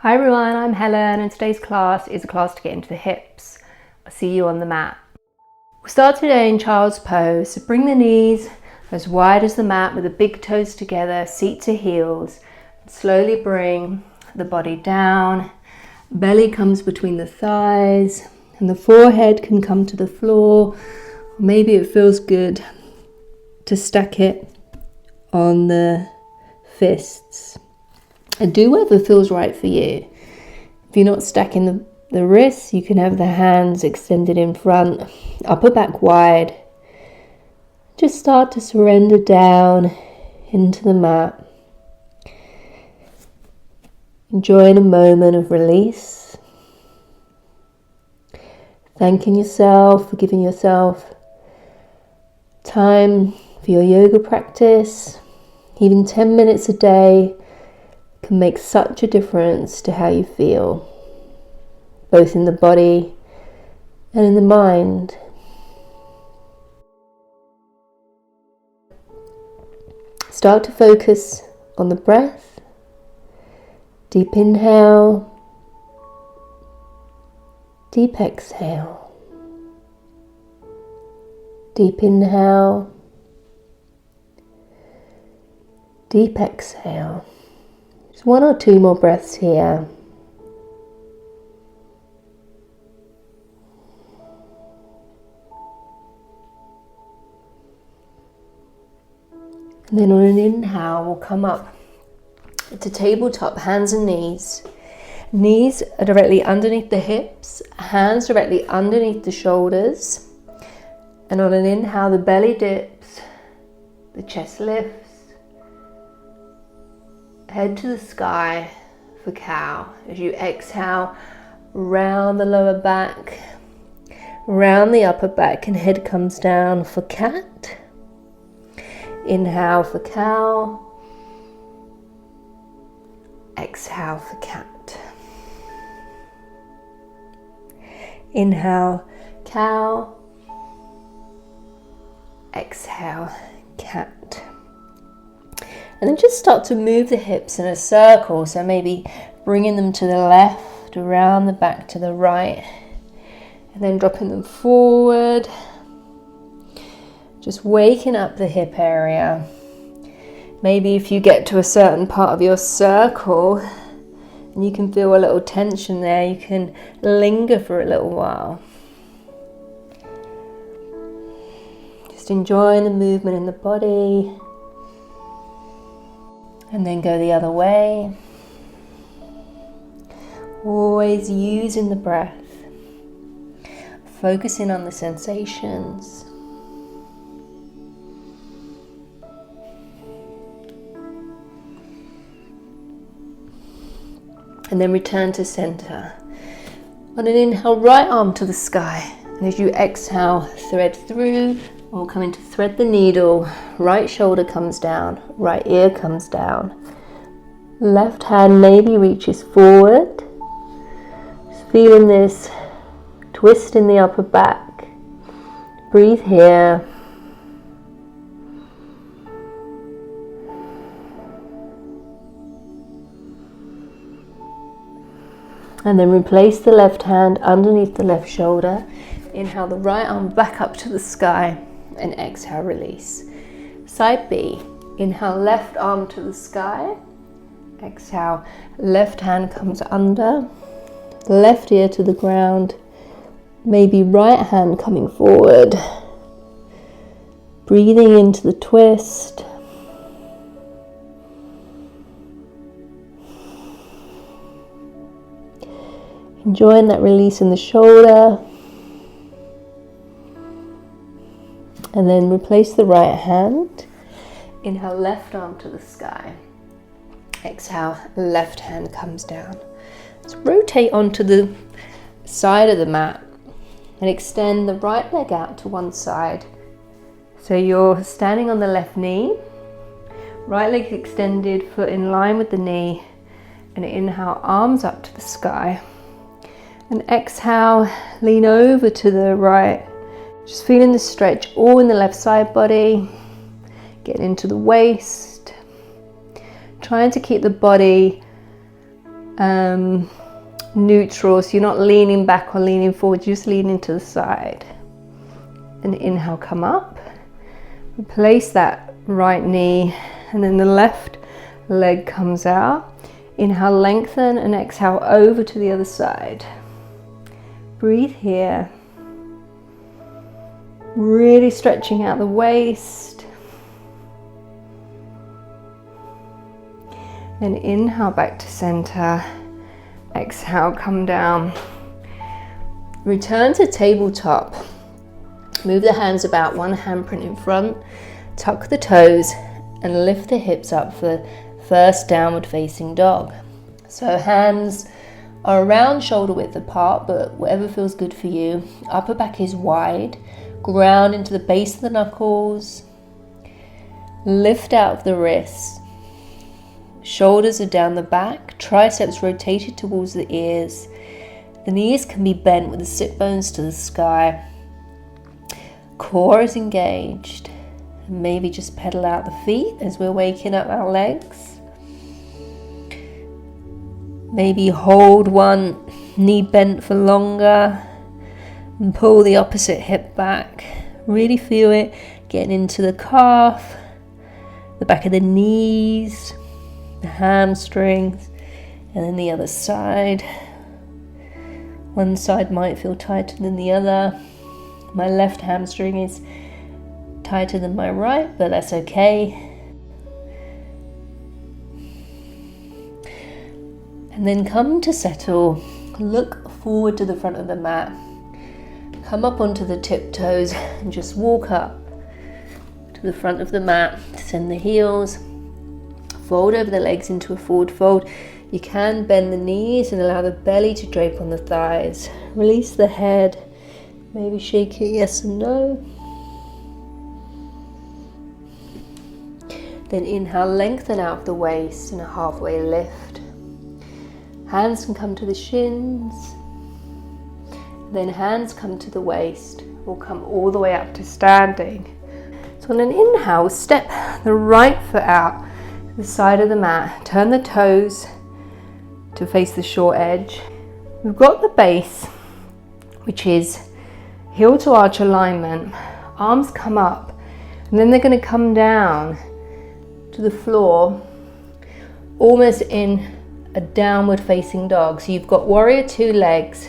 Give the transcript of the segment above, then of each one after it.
Hi everyone, I'm Helen and today's class is a class to get into the hips. I'll see you on the mat. We'll start today in child's pose, so bring the knees as wide as the mat with the big toes together, seat to heels. Slowly bring the body down, belly comes between the thighs and the forehead can come to the floor. Maybe it feels good to stack it on the fists. And do whatever feels right for you. If you're not stacking the wrists, you can have the hands extended in front, upper back wide. Just start to surrender down into the mat. Enjoying a moment of release. Thanking yourself for giving yourself time for your yoga practice. Even 10 minutes a day can make such a difference to how you feel, both in the body and in the mind. Start to focus on the breath. Deep inhale, deep exhale. Deep inhale, deep exhale. Just one or two more breaths here. And then on an inhale, we'll come up to tabletop, hands and knees. Knees are directly underneath the hips, hands directly underneath the shoulders. And on an inhale, the belly dips, the chest lifts. Head to the sky for cow. As you exhale, round the lower back, round the upper back, and head comes down for cat. Inhale for cow. Exhale for cat. Inhale, cow. Exhale, cat. And then just start to move the hips in a circle. So maybe bringing them to the left, around the back to the right, and then dropping them forward. Just waking up the hip area. Maybe if you get to a certain part of your circle and you can feel a little tension there, you can linger for a little while. Just enjoying the movement in the body. And then go the other way. Always using the breath. Focusing on the sensations. And then return to center. On an inhale, right arm to the sky. And as you exhale, thread through. We'll come into thread the needle. Right shoulder comes down, right ear comes down. Left hand maybe reaches forward. Just feeling this twist in the upper back. Breathe here. And then replace the left hand underneath the left shoulder. Inhale the right arm back up to the sky and exhale, release. Side B, inhale left arm to the sky. Exhale, left hand comes under, left ear to the ground. Maybe right hand coming forward. Breathing into the twist. Enjoying that release in the shoulder. And then replace the right hand. Inhale, left arm to the sky. Exhale, left hand comes down. Let's rotate onto the side of the mat and extend the right leg out to one side. So you're standing on the left knee, right leg extended, foot in line with the knee, and inhale, arms up to the sky. And exhale, lean over to the right. Just feeling the stretch all in the left side body, getting into the waist, trying to keep the body neutral, so you're not leaning back or leaning forward, you're just leaning to the side. And inhale, come up. Place that right knee, and then the left leg comes out. Inhale, lengthen, and exhale over to the other side. Breathe here. Really stretching out the waist. Then inhale back to center. Exhale, come down. Return to tabletop. Move the hands about, one handprint in front. Tuck the toes and lift the hips up for the first downward facing dog. So hands are around shoulder width apart, but whatever feels good for you. Upper back is wide. Ground into the base of the knuckles. Lift out of the wrists. Shoulders are down the back. Triceps rotated towards the ears. The knees can be bent with the sit bones to the sky. Core is engaged. Maybe just pedal out the feet as we're waking up our legs. Maybe hold one knee bent for longer and pull the opposite hip back. Really feel it getting into the calf, the back of the knees, the hamstrings, and then the other side. One side might feel tighter than the other. My left hamstring is tighter than my right, but that's okay. And then come to settle. Look forward to the front of the mat. Come up onto the tiptoes and just walk up to the front of the mat. Send the heels. Fold over the legs into a forward fold. You can bend the knees and allow the belly to drape on the thighs. Release the head. Maybe shake it yes and no. Then inhale, lengthen out of the waist in a halfway lift. Hands can come to the shins. Then hands come to the waist. We'll come all the way up to standing. So on an inhale, step the right foot out to the side of the mat. Turn the toes to face the short edge. We've got the base, which is heel to arch alignment. Arms come up, and then they're going to come down to the floor, almost in a downward facing dog. So you've got warrior two legs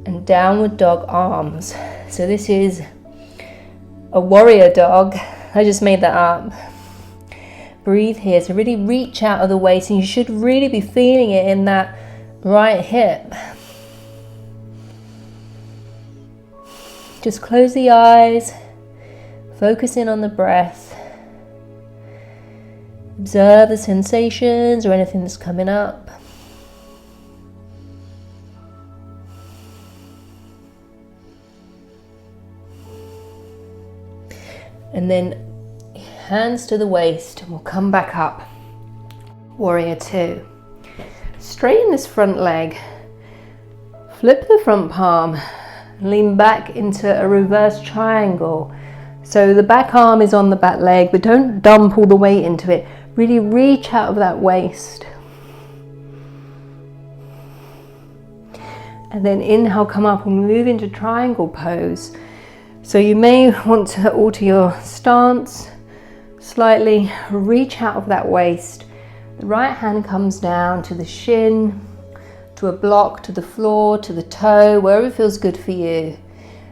and downward dog arms. So this is a warrior dog. I just made that up. Breathe here. So really reach out of the waist, and you should really be feeling it in that right hip. Just close the eyes, focus in on the breath. Observe the sensations or anything that's coming up. And then hands to the waist, and we'll come back up. Warrior two. Straighten this front leg. Flip the front palm. Lean back into a reverse triangle. So the back arm is on the back leg, but don't dump all the weight into it. Really reach out of that waist. And then inhale, come up and move into triangle pose. So you may want to alter your stance slightly. Reach out of that waist. The right hand comes down to the shin, to a block, to the floor, to the toe, wherever feels good for you.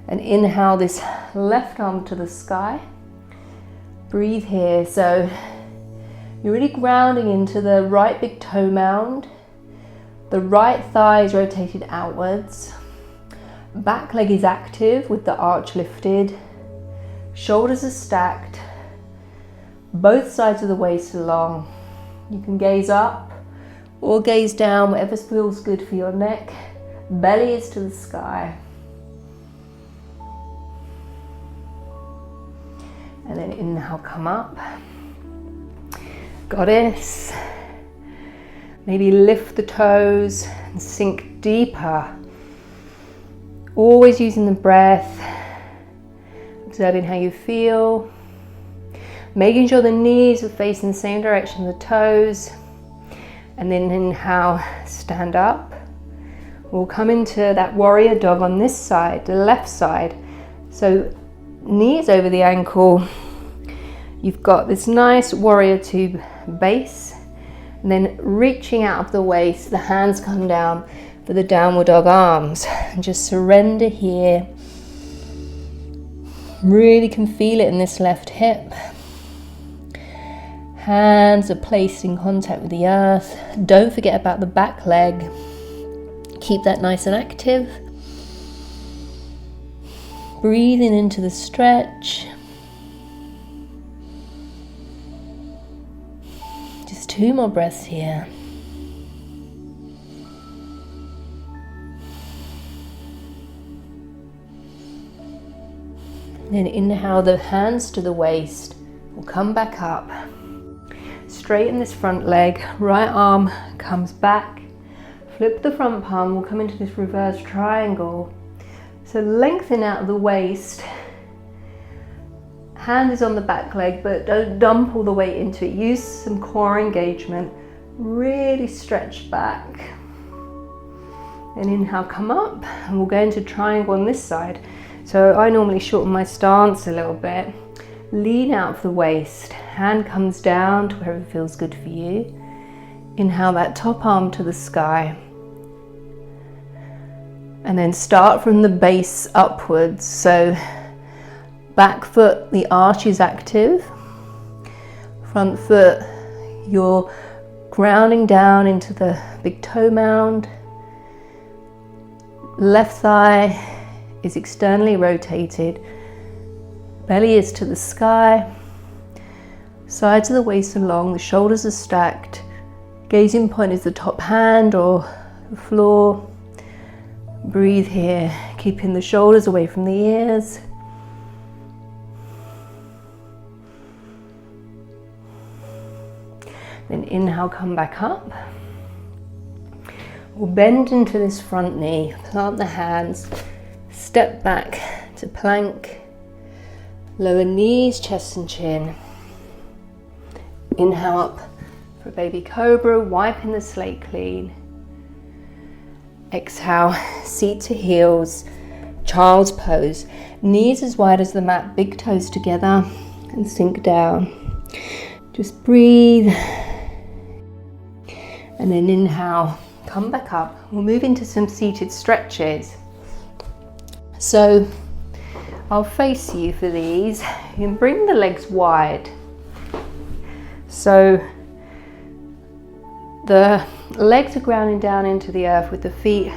And inhale this left arm to the sky. Breathe here. So you're really grounding into the right big toe mound. The right thigh is rotated outwards. Back leg is active with the arch lifted. Shoulders are stacked. Both sides of the waist are long. You can gaze up or gaze down, whatever feels good for your neck. Belly is to the sky. And then inhale, come up. Goddess. Maybe lift the toes and sink deeper. Always using the breath. Observing how you feel. Making sure the knees are facing the same direction as the toes. And then inhale, stand up. We'll come into that warrior dog on this side, the left side. So knees over the ankle. You've got this nice warrior two base. And then reaching out of the waist, the hands come down for the downward dog arms. And just surrender here. Really can feel it in this left hip. Hands are placed in contact with the earth. Don't forget about the back leg. Keep that nice and active. Breathing into the stretch. Just 2 more breaths here. Then inhale the hands to the waist. We'll come back up. Straighten this front leg. Right arm comes back. Flip the front palm. We'll come into this reverse triangle. So lengthen out of the waist. Hand is on the back leg, but don't dump all the weight into it. Use some core engagement. Really stretch back. And inhale, come up. And we'll go into triangle on this side. So I normally shorten my stance a little bit. Lean out of the waist. Hand comes down to wherever feels good for you. Inhale that top arm to the sky. And then start from the base upwards. So back foot, the arch is active. Front foot, you're grounding down into the big toe mound. Left thigh is externally rotated. Belly is to the sky. Sides of the waist are long, the shoulders are stacked. Gazing point is the top hand or the floor. Breathe here, keeping the shoulders away from the ears. Then inhale, come back up. We'll bend into this front knee, plant the hands, step back to plank. Lower knees, chest and chin. Inhale up for baby cobra, wiping the slate clean. Exhale, seat to heels, child's pose. Knees as wide as the mat, big toes together and sink down. Just breathe. And then inhale, come back up. We'll move into some seated stretches. So I'll face you for these. You can bring the legs wide. So the legs are grounding down into the earth with the feet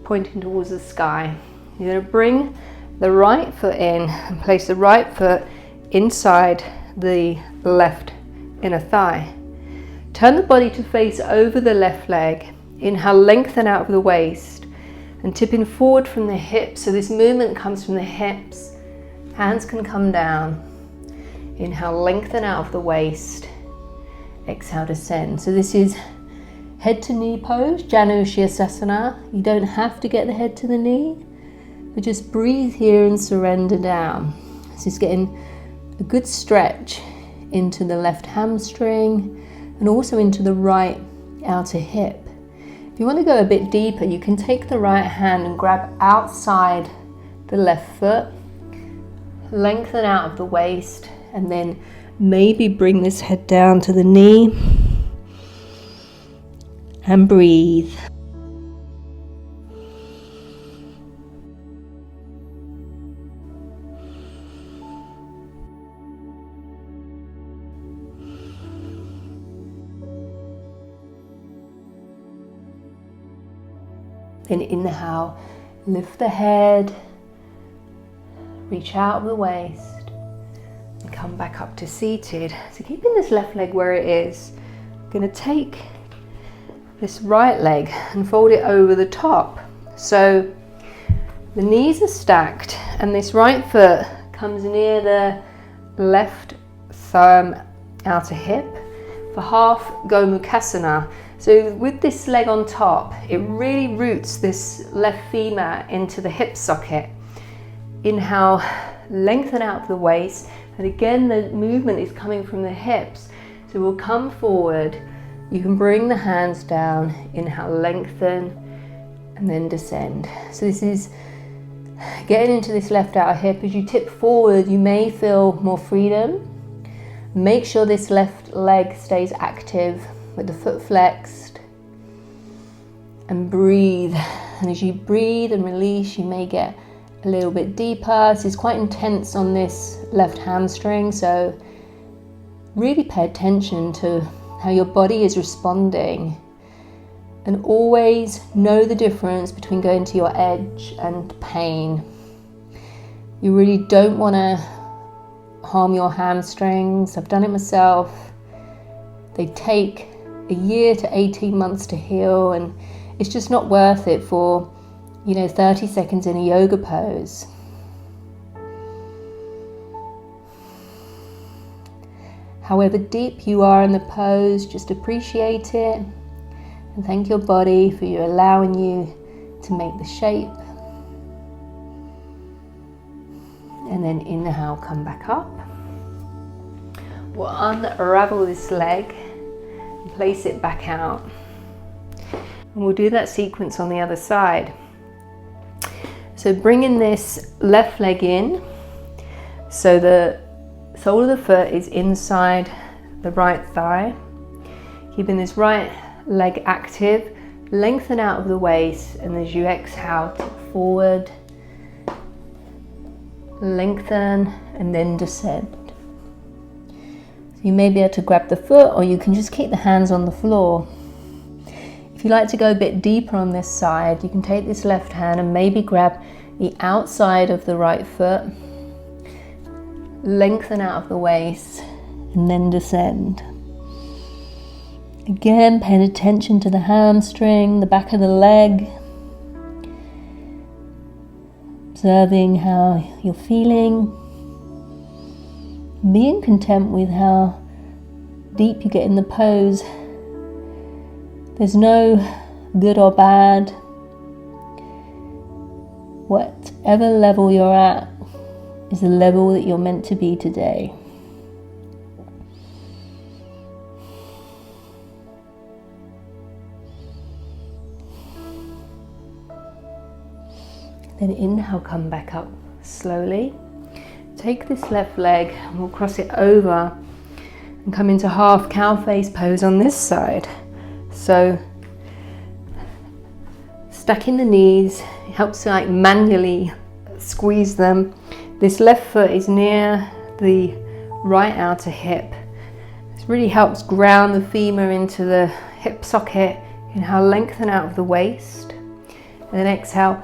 pointing towards the sky. You're going to bring the right foot in and place the right foot inside the left inner thigh. Turn the body to face over the left leg. Inhale, lengthen out of the waist and tipping forward from the hips. So this movement comes from the hips. Hands can come down. Inhale, lengthen out of the waist. Exhale, descend. So this is head to knee pose, Janu Shavasana. You don't have to get the head to the knee, but just breathe here and surrender down. So just getting a good stretch into the left hamstring and also into the right outer hip. If you want to go a bit deeper, you can take the right hand and grab outside the left foot, lengthen out of the waist, and then maybe bring this head down to the knee and breathe. Then inhale, lift the head, reach out of the waist, and come back up to seated. So keeping this left leg where it is, I'm going to take this right leg and fold it over the top. So the knees are stacked and this right foot comes near the left thumb outer hip for half Gomukhasana. So with this leg on top, it really roots this left femur into the hip socket. Inhale, lengthen out the waist, and again the movement is coming from the hips. So we'll come forward, You can bring the hands down, inhale, lengthen, and then descend. So this is getting into this left outer hip. As you tip forward, you may feel more freedom. Make sure this left leg stays active with the foot flexed. And breathe. And as you breathe and release, you may get a little bit deeper. This is quite intense on this left hamstring, so really pay attention to how your body is responding. And always know the difference between going to your edge and pain. You really don't want to harm your hamstrings. I've done it myself. They take a year to 18 months to heal, and it's just not worth it for, 30 seconds in a yoga pose. However deep you are in the pose, just appreciate it and thank your body for you allowing you to make the shape. And then inhale, come back up. We'll unravel this leg and place it back out. And we'll do that sequence on the other side. So bringing this left leg in, so the sole of the foot is inside the right thigh. Keeping this right leg active, lengthen out of the waist, and as you exhale, tip forward, lengthen, and then descend. So you may be able to grab the foot, or you can just keep the hands on the floor. If you like to go a bit deeper on this side, you can take this left hand and maybe grab the outside of the right foot, lengthen out of the waist, and then descend. Again, paying attention to the hamstring, the back of the leg, observing how you're feeling, being content with how deep you get in the pose. There's no good or bad. Whatever level you're at is the level that you're meant to be today. Then inhale, come back up slowly. Take this left leg and we'll cross it over and come into half cow face pose on this side. So stacking the knees helps to manually squeeze them. This left foot is near the right outer hip. This really helps ground the femur into the hip socket. Inhale, lengthen out of the waist, and then exhale,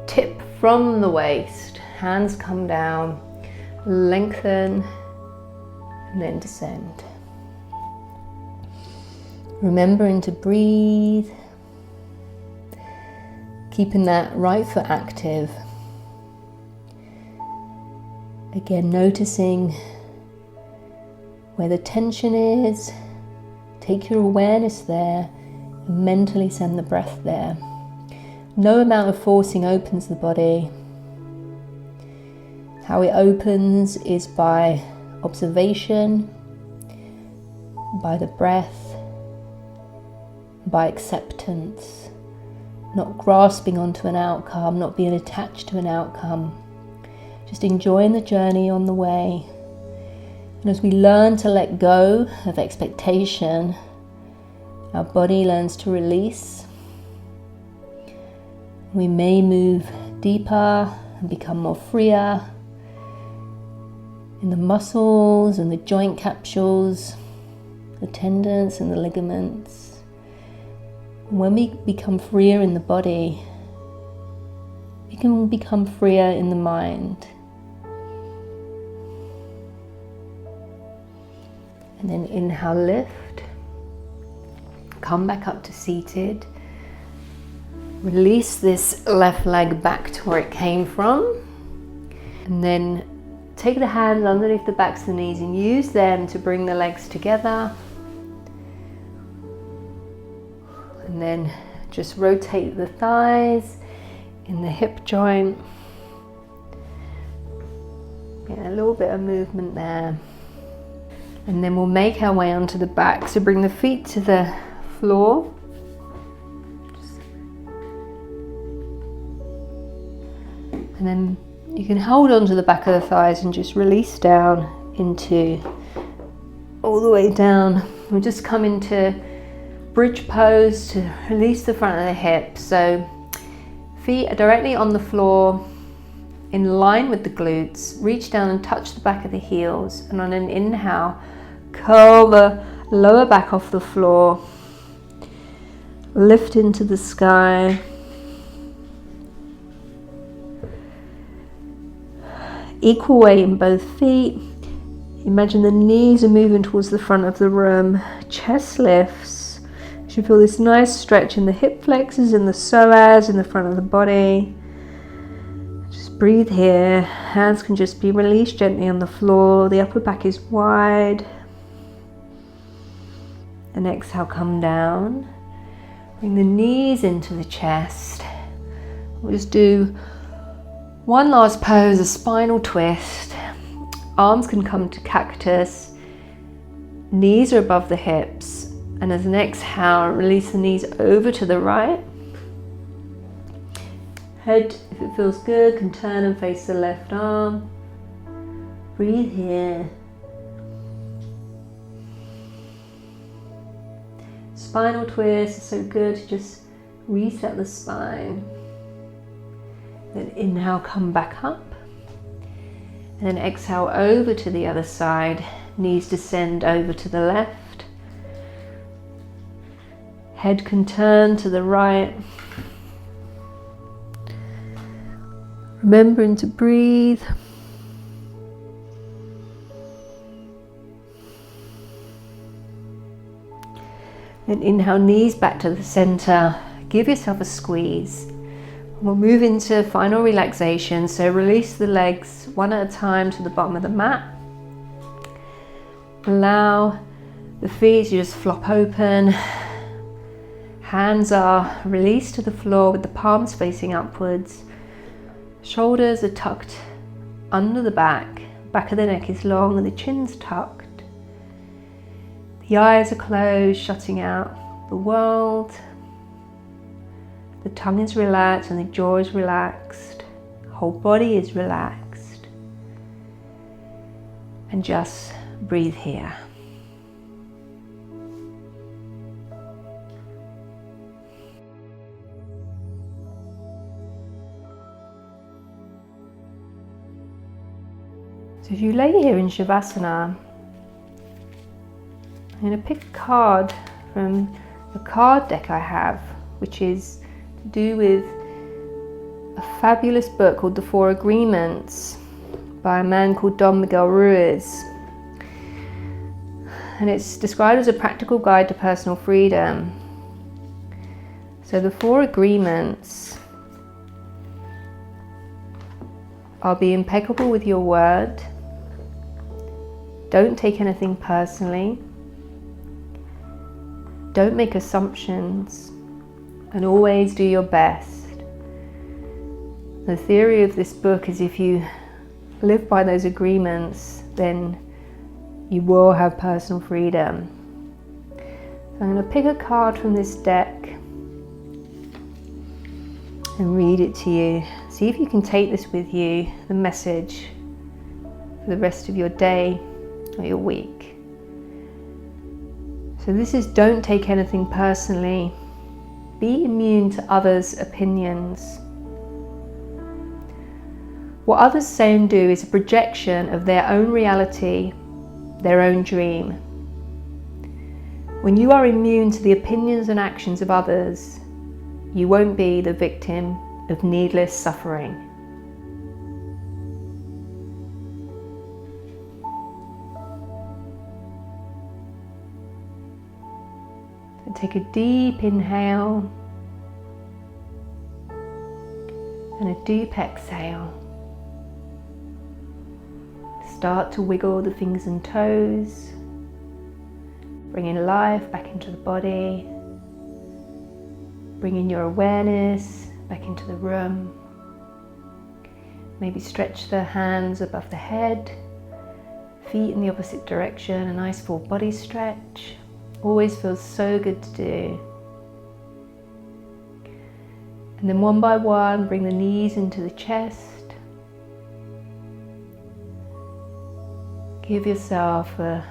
tip from the waist, hands come down, lengthen, and then descend. Remembering to breathe, keeping that right foot active. Again, noticing where the tension is, take your awareness there and mentally send the breath there. No amount of forcing opens the body. How it opens is by observation, by the breath, by acceptance, not grasping onto an outcome, not being attached to an outcome, just enjoying the journey on the way. And as we learn to let go of expectation, our body learns to release. We may move deeper and become more freer in the muscles and the joint capsules, the tendons and the ligaments. And when we become freer in the body, we can become freer in the mind. And then inhale, lift. Come back up to seated. Release this left leg back to where it came from. And then take the hands underneath the backs of the knees and use them to bring the legs together. And then just rotate the thighs in the hip joint. Get a little bit of movement there. And then we'll make our way onto the back. So bring the feet to the floor. And then you can hold onto the back of the thighs and just release down into, all the way down. We'll just come into bridge pose to release the front of the hips. So feet are directly on the floor, in line with the glutes. Reach down and touch the back of the heels. And on an inhale, curl the lower back off the floor. Lift into the sky. Equal weight in both feet. Imagine the knees are moving towards the front of the room. Chest lifts. You should feel this nice stretch in the hip flexors and the psoas in the front of the body. Just breathe here. Hands can just be released gently on the floor. The upper back is wide. And exhale, come down. Bring the knees into the chest. We'll just do one last pose, a spinal twist. Arms can come to cactus. Knees are above the hips. And as an exhale, release the knees over to the right. Head, if it feels good, can turn and face the left arm. Breathe here. Spinal twist is so good to just reset the spine. Then inhale, come back up. And then exhale over to the other side. Knees descend over to the left. Head can turn to the right. Remembering to breathe. Then inhale, knees back to the center. Give yourself a squeeze. We'll move into final relaxation. So release the legs one at a time to the bottom of the mat. Allow the feet to just flop open. Hands are released to the floor with the palms facing upwards. Shoulders are tucked under the back. Back of the neck is long and the chin's tucked. The eyes are closed, shutting out the world. The tongue is relaxed and the jaw is relaxed. The whole body is relaxed. And just breathe here. So if you lay here in Shavasana, I'm going to pick a card from the card deck I have, which is to do with a fabulous book called The Four Agreements by a man called Don Miguel Ruiz. And it's described as a practical guide to personal freedom. So the four agreements are: be impeccable with your word, don't take anything personally, don't make assumptions, and always do your best. The theory of this book is if you live by those agreements, then you will have personal freedom. So I'm going to pick a card from this deck and read it to you. See if you can take this with you, the message, for the rest of your day or your week. So this is: don't take anything personally. Be immune to others' opinions. What others say and do is a projection of their own reality, their own dream. When you are immune to the opinions and actions of others, you won't be the victim of needless suffering. So take a deep inhale and a deep exhale. Start to wiggle the fingers and toes, bringing life back into the body, bringing your awareness back into the room. Maybe stretch the hands above the head, feet in the opposite direction, a nice full body stretch. Always feels so good to do. And then one by one, bring the knees into the chest. Give yourself a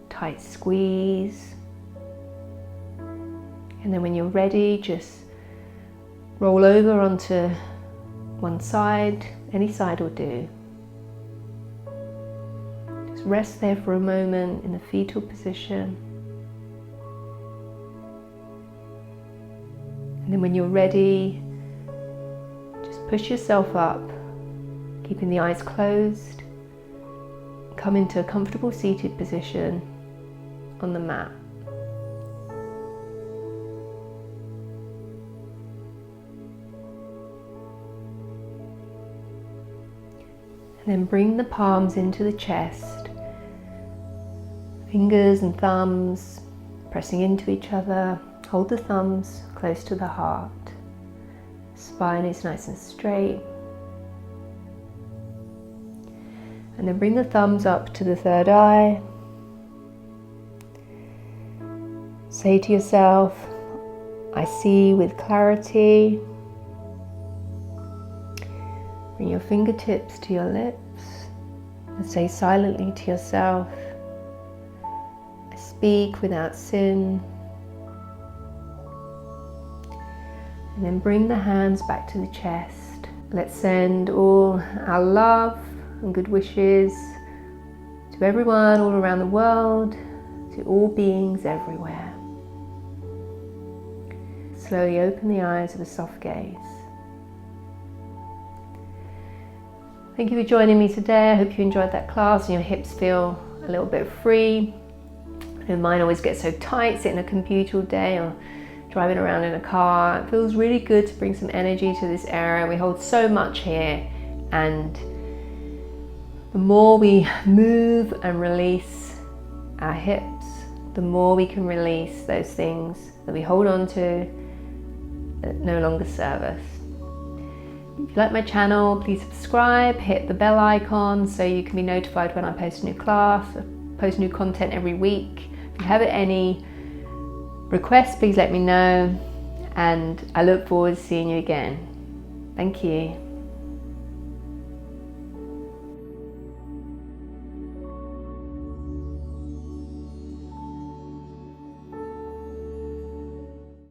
tight squeeze. And then when you're ready, just roll over onto one side, any side will do. Just rest there for a moment in the fetal position. And then when you're ready, just push yourself up, keeping the eyes closed. Come into a comfortable seated position on the mat. And then bring the palms into the chest, fingers and thumbs pressing into each other. Hold the thumbs close to the heart. Spine is nice and straight. And then bring the thumbs up to the third eye. Say to yourself, I see with clarity. Bring your fingertips to your lips and say silently to yourself, I speak without sin. And then bring the hands back to the chest. Let's send all our love and good wishes to everyone all around the world, to all beings everywhere. Slowly open the eyes with a soft gaze. Thank you for joining me today. I hope you enjoyed that class and your hips feel a little bit free. I know mine always get so tight sitting at a computer all day or driving around in a car. It feels really good to bring some energy to this area. We hold so much here, and the more we move and release our hips, the more we can release those things that we hold on to that no longer serve us. If you like my channel, please subscribe, hit the bell icon so you can be notified when I post a new class. I post new content every week. If you have any requests, please let me know, and I look forward to seeing you again. Thank you.